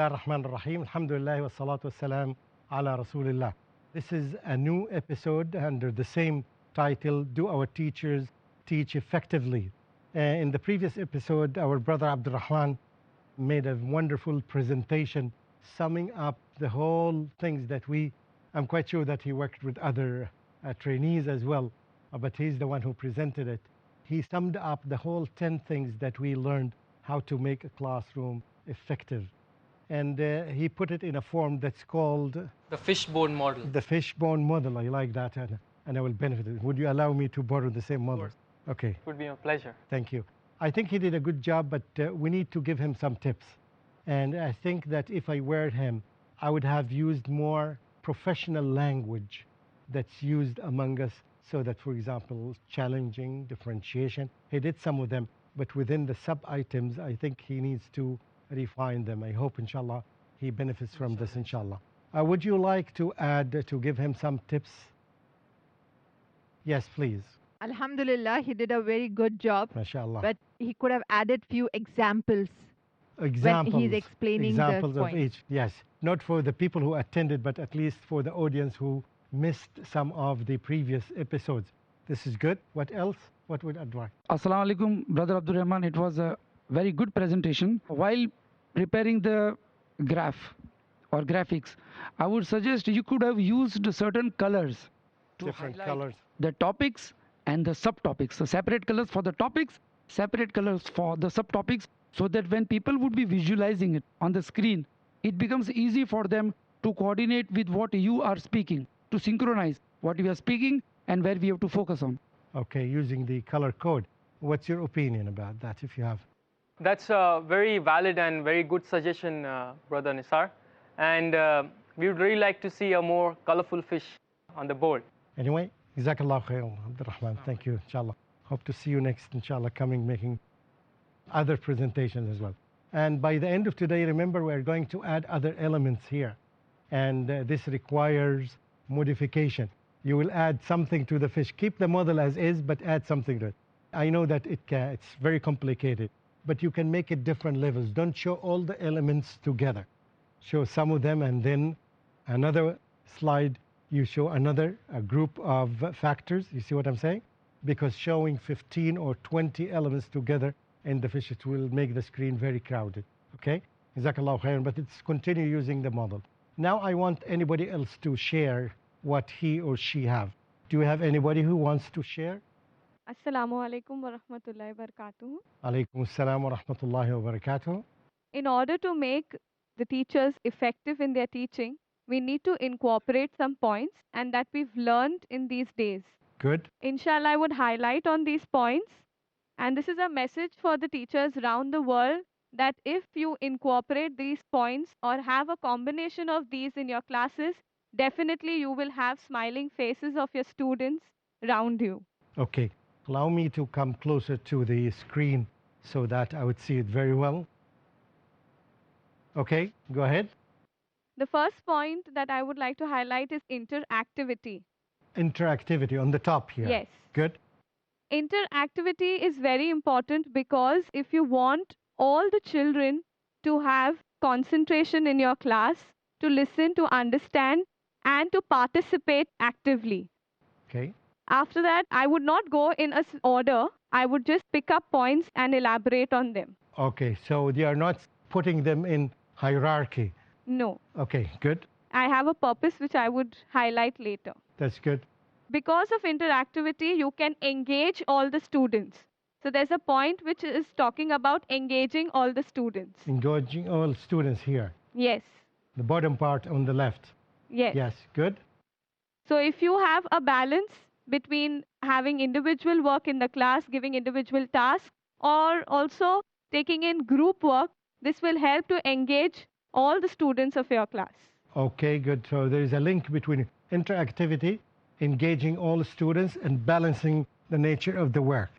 Ar-Rahman Ar-Rahim. Alhamdulillah wa salatu wassalam ala Rasulillah. This is a new episode under the same title, Do Our Teachers Teach Effectively? In the previous episode, our brother Abdurrahman made a wonderful presentation summing up the whole things that I'm quite sure that he worked with other trainees as well, but he's the one who presented it. He summed up the whole 10 things that we learned how to make a classroom effective. And he put it in a form that's called the fishbone model. The fishbone model. I like that, and I will benefit. Would you allow me to borrow the same model? Of course. Okay. It would be a pleasure. Thank you. I think he did a good job, but we need to give him some tips. And I think that if I were him, I would have used more professional language that's used among us, so that, for example, challenging, differentiation, he did some of them, but within the sub-items, I think he needs to refine them. I hope, inshallah, he benefits from this, inshallah. Would you like to add, to give him some tips? Yes, please. Alhamdulillah, he did a very good job. MashaAllah. But he could have added few examples Examples. when he's explaining examples the of point. each. Yes, not for the people who attended, but at least for the audience who missed some of the previous episodes. This is good. What else? What would advise? Assalamu alaikum, Brother Abdul Rahman. It was a very good presentation. While preparing the graph or graphics, I would suggest you could have used certain colors to Different highlight colors. the topics and the subtopics. So separate colors for the topics, separate colors for the subtopics, so that when people would be visualizing it on the screen, it becomes easy for them to coordinate with what you are speaking, to synchronize what we are speaking and where we have to focus on. Okay, using the color code. What's your opinion about that, if you have? That's a very valid and very good suggestion, Brother Nisar. And we would really like to see a more colorful fish on the board. Anyway, Jazakallah khair, Abdurrahman. Thank you, inshallah. Hope to see you next, inshallah, making other presentations as well. And by the end of today, remember, we're going to add other elements here. And this requires modification. You will add something to the fish. Keep the model as is, but add something to it. I know that it's very complicated, but you can make it different levels. Don't show all the elements together. Show some of them, and then another slide, you show a group of factors. You see what I'm saying? Because showing 15 or 20 elements together in the fish, it will make the screen very crowded. Okay? Jazakallah khairan, but it's continue using the model. Now I want anybody else to share what he or she have. Do you have anybody who wants to share? Assalamu alaikum wa rahmatullahi wa barakatuh. Alaikum assalam wa rahmatullahi wa barakatuh. In order to make the teachers effective in their teaching, we need to incorporate some points and that we've learned in these days. Good. Inshallah, I would highlight on these points. And this is a message for the teachers around the world, that if you incorporate these points or have a combination of these in your classes, definitely you will have smiling faces of your students around you. Okay. Allow me to come closer to the screen so that I would see it very well. Okay, go ahead. The first point that I would like to highlight is interactivity. Interactivity on the top here. Yes. Good. Interactivity is very important, because if you want all the children to have concentration in your class, to listen, to understand, and to participate actively. Okay. After that, I would not go in a order. I would just pick up points and elaborate on them. Okay, so they are not putting them in hierarchy. No. Okay, good. I have a purpose which I would highlight later. That's good. Because of interactivity, you can engage all the students. So there's a point which is talking about engaging all the students. Engaging all students here. Yes. The bottom part on the left. Yes. Yes, good. So if you have a balance between having individual work in the class, giving individual tasks, or also taking in group work, this will help to engage all the students of your class. Okay, good. So there is a link between interactivity, engaging all students, and balancing the nature of the work.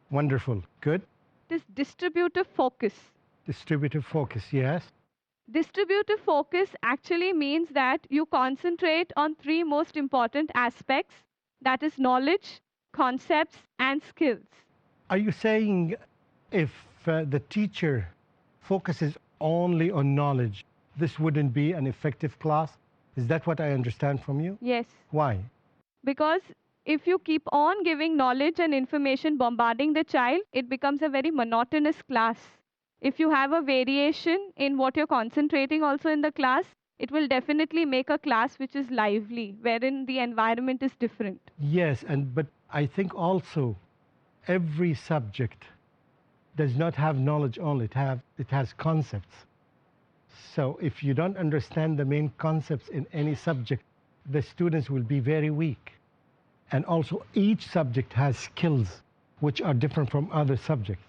Wonderful. Good. This distributive focus. Distributive focus, yes. Distributive focus actually means that you concentrate on three most important aspects, that is knowledge, concepts, and skills. Are you saying if the teacher focuses only on knowledge, this wouldn't be an effective class? Is that what I understand from you? Yes. Why? Because if you keep on giving knowledge and information, bombarding the child, it becomes a very monotonous class. If you have a variation in what you're concentrating also in the class, it will definitely make a class which is lively, wherein the environment is different. Yes, but I think also every subject does not have knowledge only, it has concepts. So if you don't understand the main concepts in any subject, the students will be very weak. And also each subject has skills which are different from other subjects.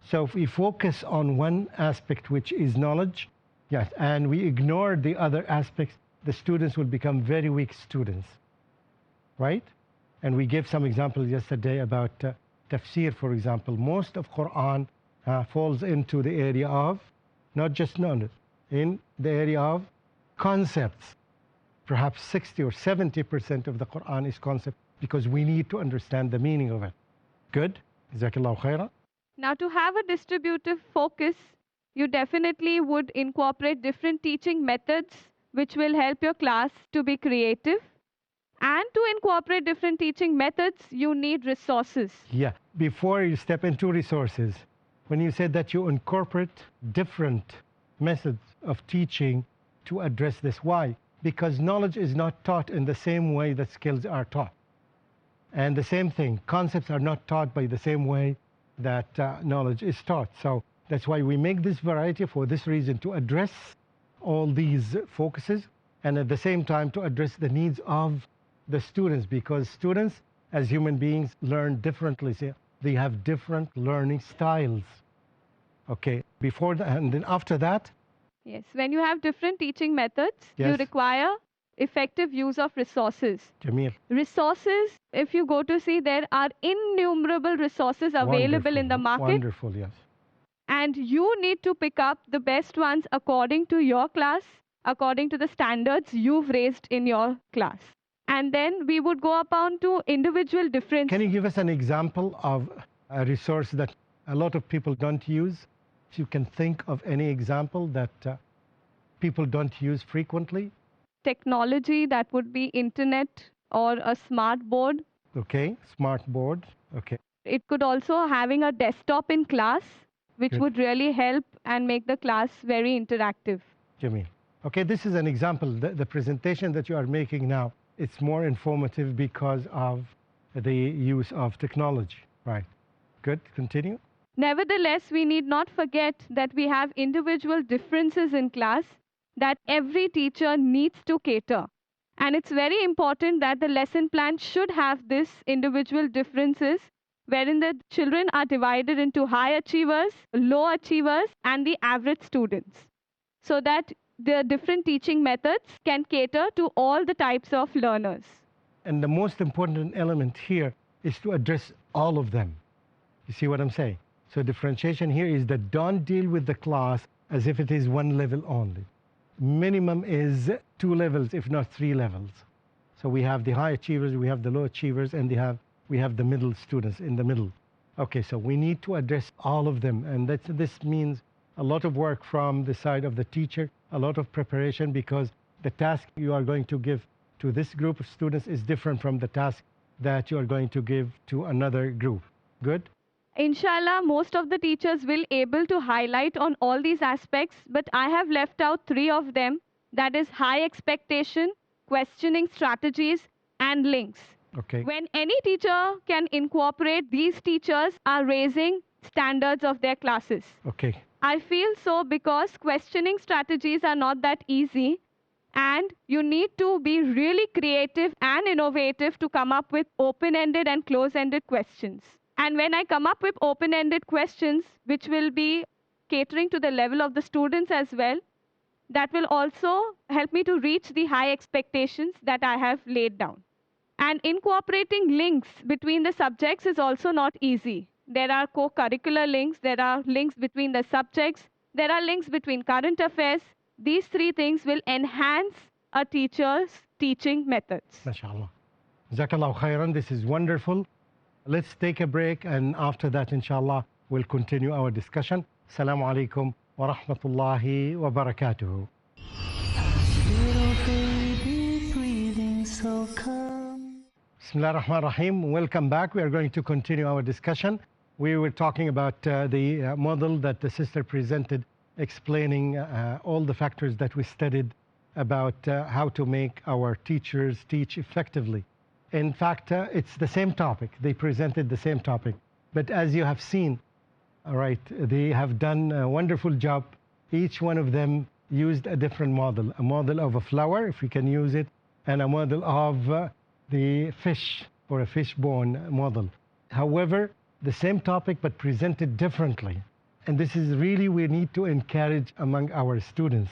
So if we focus on one aspect, which is knowledge, yes, and we ignore the other aspects, the students will become very weak students, right? And we gave some examples yesterday about tafsir, for example. Most of Quran falls into the area of not just knowledge, in the area of concepts. Perhaps 60 or 70% of the Quran is concept, because we need to understand the meaning of it. Good? Jazakallahu khairan. Now, to have a distributive focus, you definitely would incorporate different teaching methods which will help your class to be creative. And to incorporate different teaching methods, you need resources. Yeah. Before you step into resources, when you said that you incorporate different methods of teaching to address this, why? Because knowledge is not taught in the same way that skills are taught. And the same thing, concepts are not taught by the same way that knowledge is taught. So that's why we make this variety for this reason, to address all these focuses, and at the same time to address the needs of the students, because students as human beings learn differently. So they have different learning styles. Okay, before that, and then after that? Yes, when you have different teaching methods, you Yes. require effective use of resources. Jamil. Resources, if you go to see, there are innumerable resources available in the market, Wonderful, yes. and you need to pick up the best ones according to your class, according to the standards you've raised in your class. And then we would go upon to individual difference. Can you give us an example of a resource that a lot of people don't use? If you can think of any example that people don't use frequently? Technology, that would be internet or a smart board. Okay, smart board. Okay, It could also having a desktop in class, which Good. would really help and make the class very interactive. Jamil. Okay, this is an example. The presentation that you are making now, it's more informative because of the use of technology. Right. Good, continue. Nevertheless, we need not forget that we have individual differences in class that every teacher needs to cater. And it's very important that the lesson plan should have this individual differences, wherein the children are divided into high achievers, low achievers, and the average students, so that the different teaching methods can cater to all the types of learners. And the most important element here is to address all of them. You see what I'm saying? So differentiation here is that don't deal with the class as if it is one level only. Minimum is 2 levels, if not 3 levels. So we have the high achievers, we have the low achievers, and we have the middle students in the middle. Okay, so we need to address all of them, and this means a lot of work from the side of the teacher, a lot of preparation, because the task you are going to give to this group of students is different from the task that you are going to give to another group. Good? Inshallah, most of the teachers will able to highlight on all these aspects, but I have left out 3 of them. That is high expectation, questioning strategies, and links. Okay. When any teacher can incorporate, these teachers are raising standards of their classes. Okay. I feel so because questioning strategies are not that easy, and you need to be really creative and innovative to come up with open-ended and close-ended questions. And when I come up with open-ended questions, which will be catering to the level of the students as well, that will also help me to reach the high expectations that I have laid down. And incorporating links between the subjects is also not easy. There are co-curricular links, there are links between the subjects, there are links between current affairs. These 3 things will enhance a teacher's teaching methods. MashaAllah. Jazakallahu khairan. This is wonderful. Let's take a break, and after that, inshallah, we'll continue our discussion. Assalamu alaikum wa rahmatullahi wa barakatuhu. Little baby breathing so calm. Bismillah ar-Rahman ar-Rahim. Welcome back. We are going to continue our discussion. We were talking about the model that the sister presented, explaining all the factors that we studied about how to make our teachers teach effectively. In fact, it's the same topic. They presented the same topic. But as you have seen, all right, they have done a wonderful job. Each one of them used a different model, a model of a flower, if we can use it, and a model of the fish, or a fishbone model. However, the same topic but presented differently. And this is really we need to encourage among our students,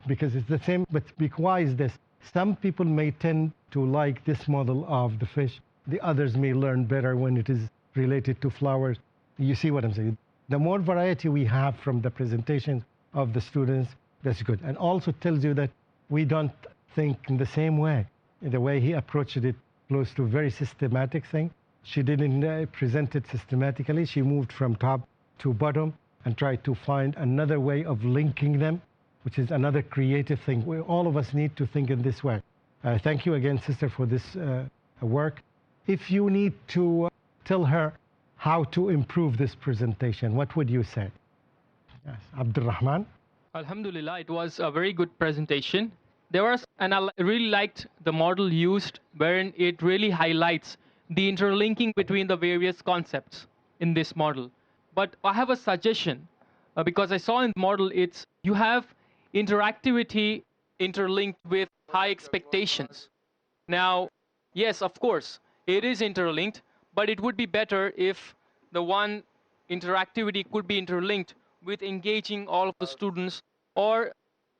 because it's the same, but why is this? Some people may tend to like this model of the fish. The others may learn better when it is related to flowers. You see what I'm saying? The more variety we have from the presentations of the students, that's good. And also tells you that we don't think in the same way. In the way he approached it, close to a very systematic thing. She didn't present it systematically. She moved from top to bottom and tried to find another way of linking them, which is another creative thing. All of us need to think in this way. Thank you again, sister, for this work. If you need to tell her how to improve this presentation, what would you say? Yes. Abdul Rahman? Alhamdulillah, it was a very good presentation. There was, and I really liked the model used, wherein it really highlights the interlinking between the various concepts in this model. But I have a suggestion, because I saw in the model, you have interactivity interlinked with high expectations. Now, yes, of course, it is interlinked, but it would be better if the one interactivity could be interlinked with engaging all of the students, or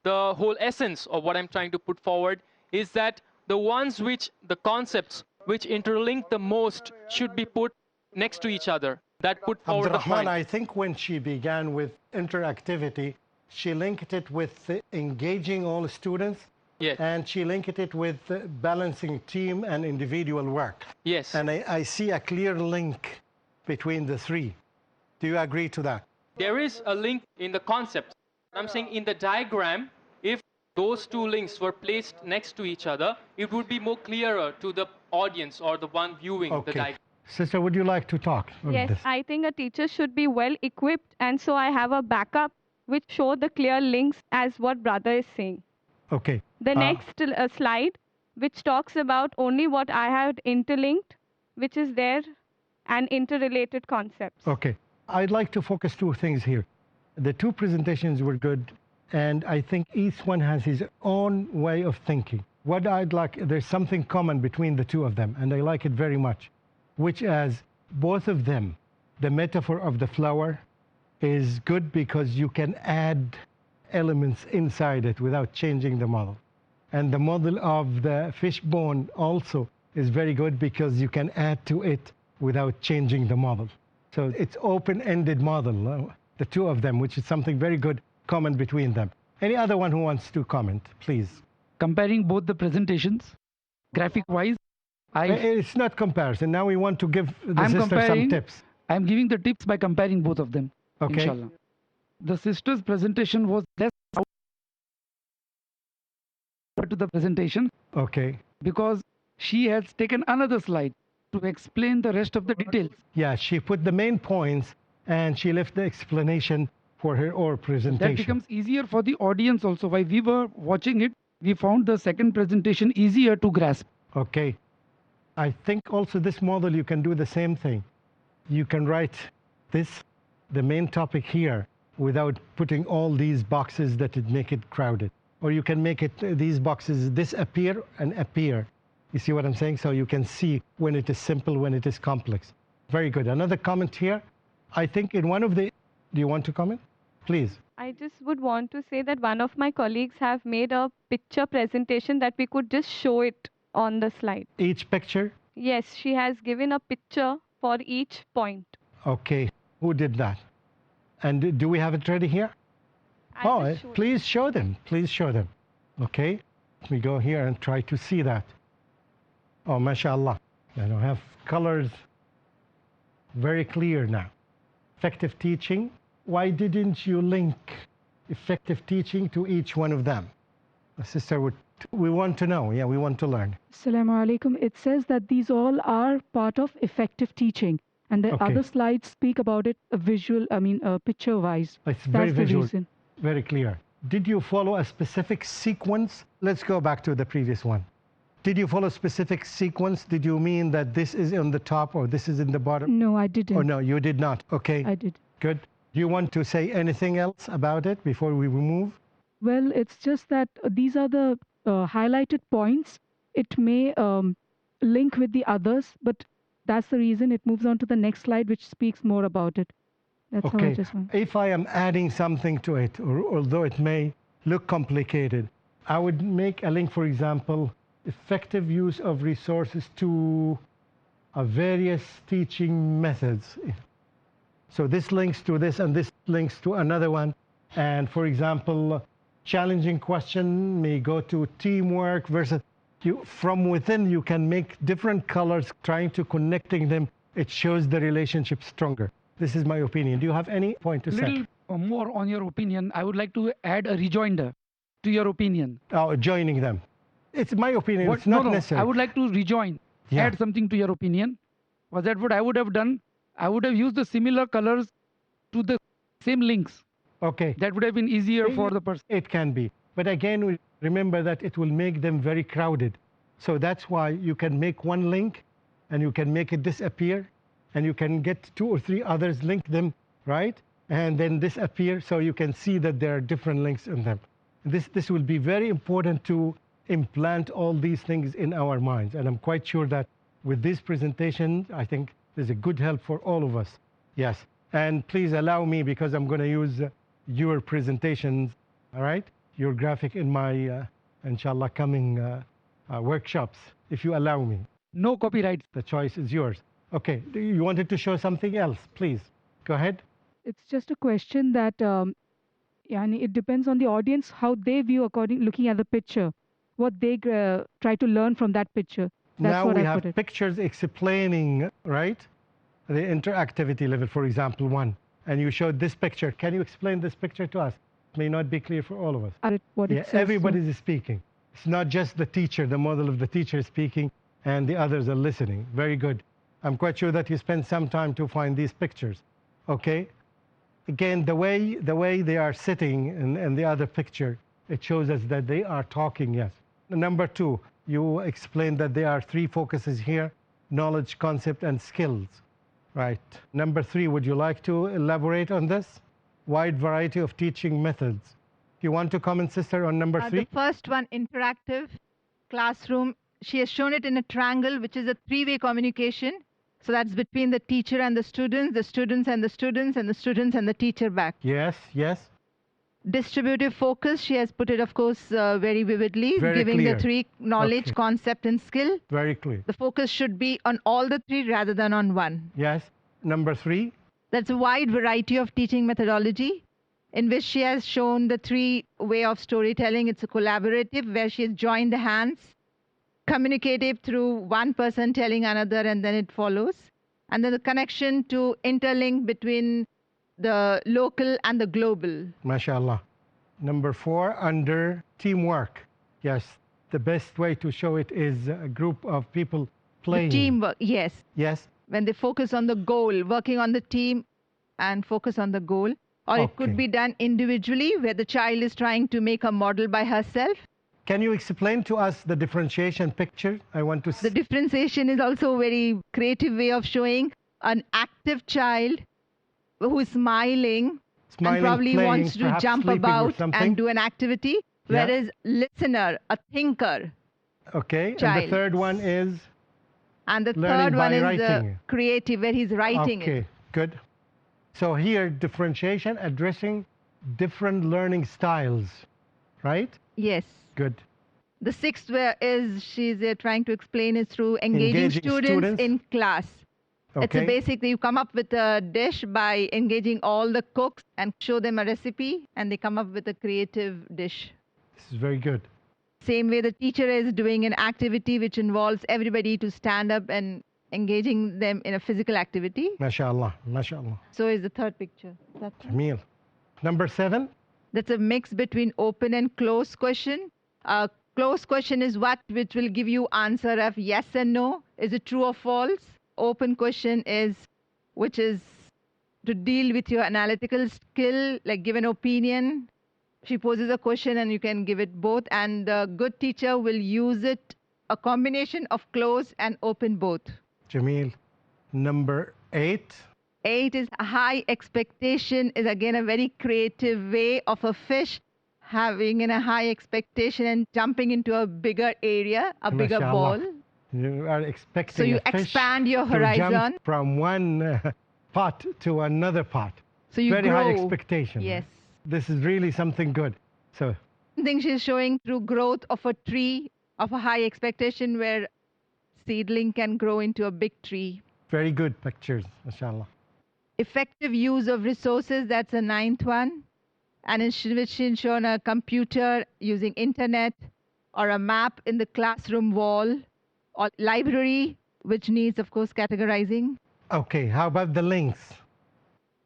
the whole essence of what I'm trying to put forward is that the concepts which interlink the most should be put next to each other. That put forward the Rahman, point. I think when she began with interactivity, she linked it with engaging all students. Yes. And she linked it with balancing team and individual work. Yes. And I see a clear link between the three. Do you agree to that? There is a link in the concept. I'm saying in the diagram, if those two links were placed next to each other, it would be more clearer to the audience or the one viewing the diagram. Sister, would you like to talk on Yes, this? I think a teacher should be well equipped, and so I have a backup which show the clear links as what brother is saying. Okay. The next slide, which talks about only what I had interlinked, which is there, and interrelated concepts. Okay. I'd like to focus two things here. The two presentations were good, and I think each one has his own way of thinking. What I'd like, there's something common between the two of them, and I like it very much, which as both of them, the metaphor of the flower is good because you can add elements inside it without changing the model. And the model of the fishbone also is very good because you can add to it without changing the model. So it's open-ended model, the two of them, which is something very good common between them. Any other one who wants to comment, please? Comparing both the presentations, graphic-wise, It's not comparison. Now we want to give the sister some tips. I'm giving the tips by comparing both of them. Okay. Inshallah. The sister's presentation was less to the presentation. Okay. Because she has taken another slide to explain the rest of the details. Yeah, she put the main points and she left the explanation for her or presentation. That becomes easier for the audience also. While we were watching it, we found the second presentation easier to grasp. Okay. I think also this model you can do the same thing. You can write this, the main topic here, without putting all these boxes that would make it crowded. Or you can make it, these boxes disappear and appear. You see what I'm saying? So you can see when it is simple, when it is complex. Very good. Another comment here. I think in one of the, do you want to comment? Please. I just would want to say that one of my colleagues have made a picture presentation that we could just show it on the slide. Each picture? Yes, she has given a picture for each point. Okay. Who did that? And do we have it ready here? Please show them. Please show them. Okay. Let me go here and try to see that. Oh, mashallah. I don't have colors very clear now. Effective teaching. Why didn't you link effective teaching to each one of them? The sister we want to know. Yeah, we want to learn. Assalamu alaikum. It says that these all are part of effective teaching. And the Okay. other slides speak about it picture wise. It's very That's the visual, reason. very clear. Did you follow a specific sequence? Let's go back to the previous one. Did you follow a specific sequence? Did you mean that this is on the top or this is in the bottom? No, I didn't. Or no, you did not. Okay, I did. good. Do you want to say anything else about it before we move? Well, it's just that these are the highlighted points. It may link with the others, but that's the reason it moves on to the next slide, which speaks more about it. That's how I Okay, just want. if I am adding something to it, although it may look complicated, I would make a link, for example, effective use of resources to various teaching methods. So this links to this and this links to another one. And for example, challenging question may go to teamwork versus from within you can make different colors trying to connecting them. It shows the relationship stronger. This is my opinion. Do you have any point to say? Little more on your opinion. I would like to add a rejoinder to your opinion. Oh, joining them. It's my opinion. What? It's not No, necessary. I would like to rejoin, Yeah. add something to your opinion. Was that what I would have done? I would have used the similar colors to the same links. Okay. That would have been easier for the person. It can be. But again, we remember that it will make them very crowded. So that's why you can make one link and you can make it disappear and you can get 2 or 3 others, link them, right? And then disappear so you can see that there are different links in them. This will be very important to implant all these things in our minds. And I'm quite sure that with this presentation, I think there's a good help for all of us. Yes. And please allow me, because I'm going to use your presentations, all right? Your graphic in my, inshallah, coming workshops, if you allow me. No copyrights. The choice is yours. Okay. You wanted to show something else, please. Go ahead. It's just a question that it depends on the audience how they view looking at the picture, what they try to learn from that picture. That's Now what we I have put it. pictures explaining, right? The interactivity level, for example, 1. And you showed this picture. Can you explain this picture to us? It may not be clear for all of us. What it Yeah, says, so- everybody is speaking. It's not just the teacher, the model of the teacher is speaking, and the others are listening. Very good. I'm quite sure that you spent some time to find these pictures. Okay? Again, the way they are sitting in the other picture, it shows us that they are talking, yes. Number 2, you explained that there are 3 focuses here: knowledge, concept, and skills. Right. Number 3, would you like to elaborate on this? Wide variety of teaching methods. You want to comment, sister, on number 3? The first one, interactive classroom. She has shown it in a triangle, which is a 3-way communication. So that's between the teacher and the students and the students, and the students and the teacher back. Yes, yes. Distributive focus, she has put it, of course, very vividly, Very giving clear. the 3: knowledge, Okay. concept, and skill. Very clear. The focus should be on all the 3 rather than on one. Yes. Number 3. That's a wide variety of teaching methodology, in which she has shown the 3 way of storytelling. It's a collaborative, where she has joined the hands, communicative through one person telling another, and then it follows. And then the connection to interlink between the local and the global. MashaAllah. Number 4, under teamwork. Yes. The best way to show it is a group of people playing. The teamwork, yes. Yes. When they focus on the goal, working on the team and focus on the goal. Or it could Okay. be done individually, where the child is trying to make a model by herself. Can you explain to us the differentiation picture? I want to The differentiation is also a very creative way of showing an active child who's smiling Smiling, and probably playing, wants to perhaps jump sleeping or about something. and do an activity, Yeah. whereas listener, a thinker. Okay. And the child. third one is? And the Learning third one by is writing. the creative, where he's writing Okay, it. good. So here, differentiation, addressing different learning styles, right? Yes. Good. The 6th where is she's trying to explain is through engaging students students. in class. It's Okay. a basically you come up with a dish by engaging all the cooks and show them a recipe, and they come up with a creative dish. This is very good. Same way the teacher is doing an activity which involves everybody to stand up and engaging them in a physical activity. MashaAllah, MashaAllah. So is the 3rd picture. Jameel. Number 7, That's a mix between open and closed question. A closed question is what, which will give you answer of yes and no. Is it true or false? Open question is, which is to deal with your analytical skill, like give an opinion. She poses a question and you can give it both. And the good teacher will use it, a combination of closed and open both. Jamil. Number 8. 8 is high expectation, is again a very creative way of a fish having a high expectation and jumping into a bigger area, a bigger Mashallah. ball. You are expecting So you a fish expand your to horizon. jump from one pot to another pot. So you Very grow. high expectation. Yes. This is really something good. So I think she's showing through growth of a tree of a high expectation where seedling can grow into a big tree. very good pictures, mashallah. Effective use of resources, that's the 9th one. And which she's shown a computer using internet or a map in the classroom wall or library, which needs, of course, categorizing. Okay, how about the links?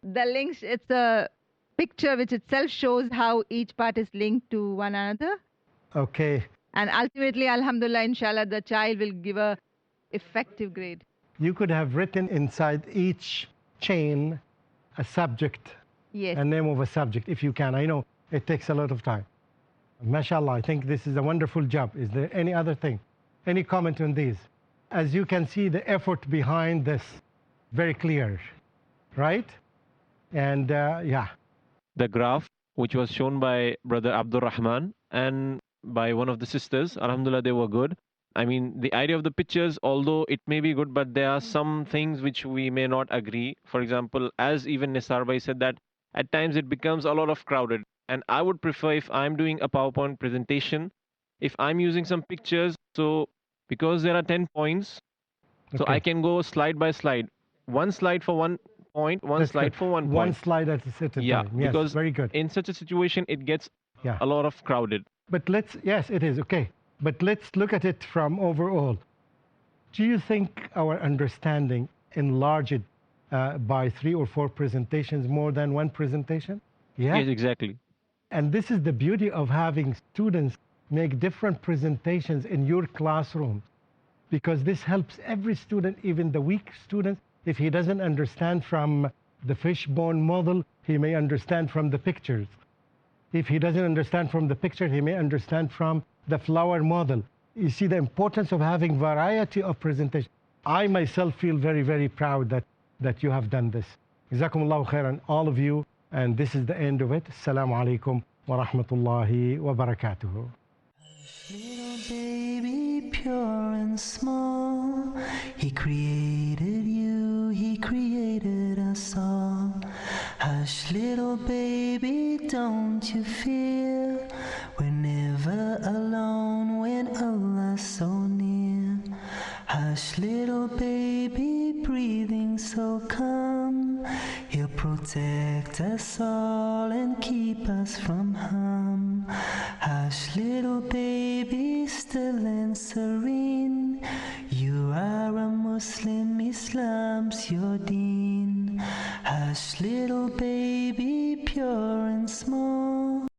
The links, it's a picture which itself shows how each part is linked to one another. Okay, And ultimately, alhamdulillah, inshallah, the child will give a effective grade. you could have written inside each chain a subject, Yes. a name of a subject, if you can. I know it takes a lot of time. Mashallah, I think this is a wonderful job. Is there any other thing? Any comment on these? As you can see, the effort behind this, very clear, right? And yeah, The graph, which was shown by Brother Abdul Rahman and by one of the sisters, Alhamdulillah, they were good. I mean, the idea of the pictures, although it may be good, but there are some things which we may not agree. For example, as even Nisar Bhai said, that at times it becomes a lot of crowded. And I would prefer, if I'm doing a PowerPoint presentation, if I'm using some pictures, so because there are 10 points, so okay. I can go slide by slide. One slide for one point, one That's slide good. for one One point. slide at a certain Yeah, time. Yes, because very good. in such a situation, it gets Yeah. a lot of crowded. But let's, yes, it is, okay. But let's look at it from overall. Do you think our understanding enlarged by 3 or 4 presentations more than one presentation? Yeah. Yes, exactly. And this is the beauty of having students make different presentations in your classroom, because this helps every student, even the weak student. If he doesn't understand from the fishbone model, he may understand from the pictures. If he doesn't understand from the picture, he may understand from the flower model. You see the importance of having variety of presentation. I myself feel very, very proud that you have done this. Jazakumullahu khairan, all of you. And this is the end of it. Assalamu alaikum wa rahmatullahi wa barakatuhu. Little baby, pure and small, He created you, He created us all. Hush, little baby, don't you fear, we're never alone when Allah's so near. Hush, little baby, breathing so calm, He'll protect us all and keep us from harm. Hush, little baby, still and serene, you are a Muslim, Islam's your deen. Hush, little baby, pure and small,